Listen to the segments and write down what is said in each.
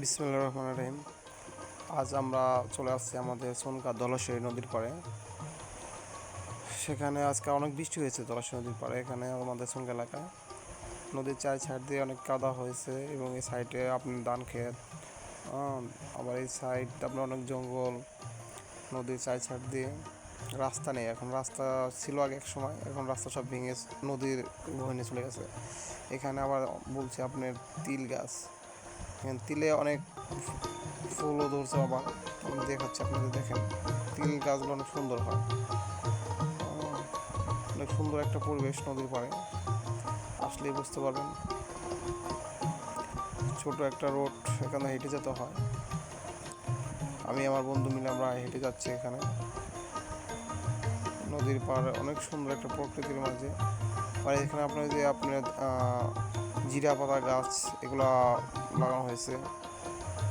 বিসমিল্লাহির রহমানির রহিম। আজ আমরা চলে আসছি আমাদের সোনকা ধলেশ্বরী নদীর পাড়ে। সেখানে আজকে অনেক বৃষ্টি হয়েছে ধলেশ্বরী নদীর পাড়ে। এখানে আমাদের সোনকা এলাকায় নদীর চার সাইড দিয়ে অনেক কাদা হয়েছে এবং এই সাইডে আপনার ধান ক্ষেত, আবার এই সাইড আপনার অনেক জঙ্গল। নদীর চার সাইড দিয়ে রাস্তা নেই, এখন রাস্তা ছিল আগে এক সময়, এখন রাস্তা সব ভেঙে নদীর বহিনে চলে গেছে। এখানে আবার বলছে আপনার তিল গাছ, এখানে তিলে অনেক ফুলও ধরছে। আবার আমি দেখাচ্ছি আপনাদের, দেখেন তিল গাছগুলো অনেক সুন্দর হয়। অনেক সুন্দর একটা পরিবেশ নদীর পাড়ে, আসলেই বুঝতে পারবেন। ছোট একটা রোড, এখানে হেঁটে যেতে হয়। আমি আমার বন্ধু মিলে আমরা হেঁটে যাচ্ছি এখানে নদীর পাড়ে। অনেক সুন্দর একটা প্রকৃতির মাঝে। আর এখানে আপনার জিরা পাতা গাছ এগুলা লাগানো হয়েছে।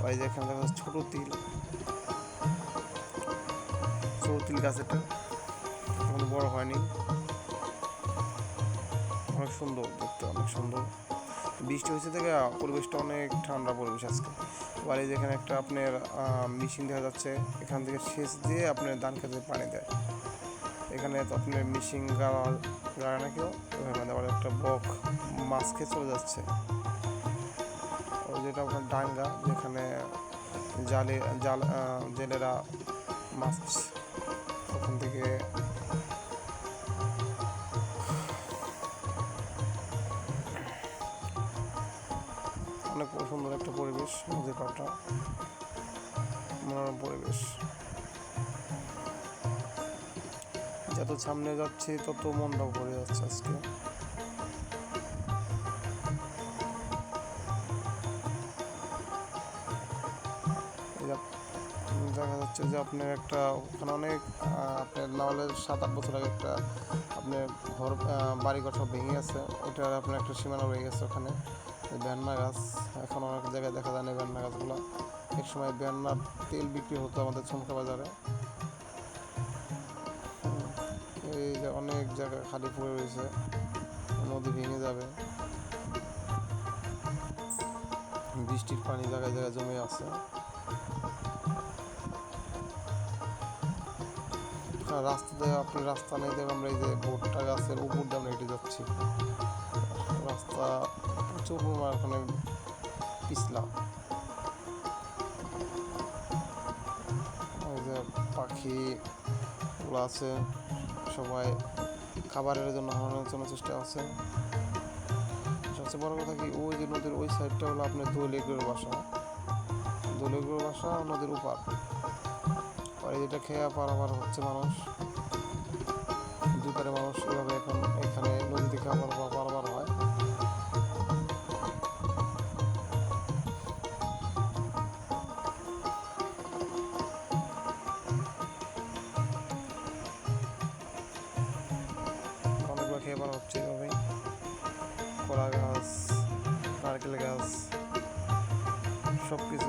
আর এই যে এখানে দেখা যাচ্ছে ছোট তিল গাছ, এটা এখন বড় হয়নি। অনেক সুন্দর দেখতে, অনেক সুন্দর। বৃষ্টি হয়েছে থেকে পরিবেশটা অনেক ঠান্ডা পরিবেশ আজকে। আর এই যেখানে একটা আপনার মেশিন দেখা যাচ্ছে, এখান থেকে সেচ দিয়ে আপনার ধান খেতে পানি দেয়। এখানে তো আপনার মেশিন গাড়া না কেউ, এখানে আবার একটা বক মাছ খেয়ে চলে যাচ্ছে। ওই যেটা আপনার ডাঙ্গা, যেখানে জেলেরা মাছ ওখান থেকে অনেক সুন্দর একটা পরিবেশ। নদীর পাড়টা মনোরম পরিবেশ। যত সামনে যাচ্ছি তত মনটা ভরে যাচ্ছে আজকে। দেখা যাচ্ছে যে আপনার একটা ওখানে অনেক আপনার না হলে 7-8 বছর আগে একটা আপনার ঘর বাড়িঘর সব ভেঙে গেছে, ওইটার আপনার একটা সীমানা রয়ে গেছে ওখানে। ভ্যান্না গাছ এখন অনেক জায়গায় দেখা যায় না। ভ্যান্না গাছগুলো এক সময় ভ্যান্নার তেল বিক্রি হতো আমাদের ছমকা বাজারে। এই যে অনেক জায়গা খালি পড়ে রয়েছে, নদী ভেঙে যাবে। বৃষ্টির পানি জায়গায় জায়গায় জমে আছে। রাস্তাতে আপনার রাস্তা নেই দেখে আমরা এই যে ভুট্টা গাছের উপর দিয়ে আমরা হেঁটে যাচ্ছি। রাস্তা প্রচুর ওখানে পিছলা। ওই যে পাখিগুলো আছে, সবাই খাবারের জন্য হারানোর জন্য চেষ্টা আছে। সবচেয়ে বড় কথা কি, ওই যে নদীর ওই সাইডটা হলো আপনার দোলেগুলোর বাসা। দোলেগুলোর বাসা নদীর উপার। আর যেটা খেয়ে পারাবার হচ্ছে মানুষ, দুই পারে মানুষ এভাবে এখন এখানে নদী থেকে পারাবার হয়। অনেকগুলো খেয়ে পারা হচ্ছে এভাবেই। কলা গাছ, নারকেল গাছ, সব কিছু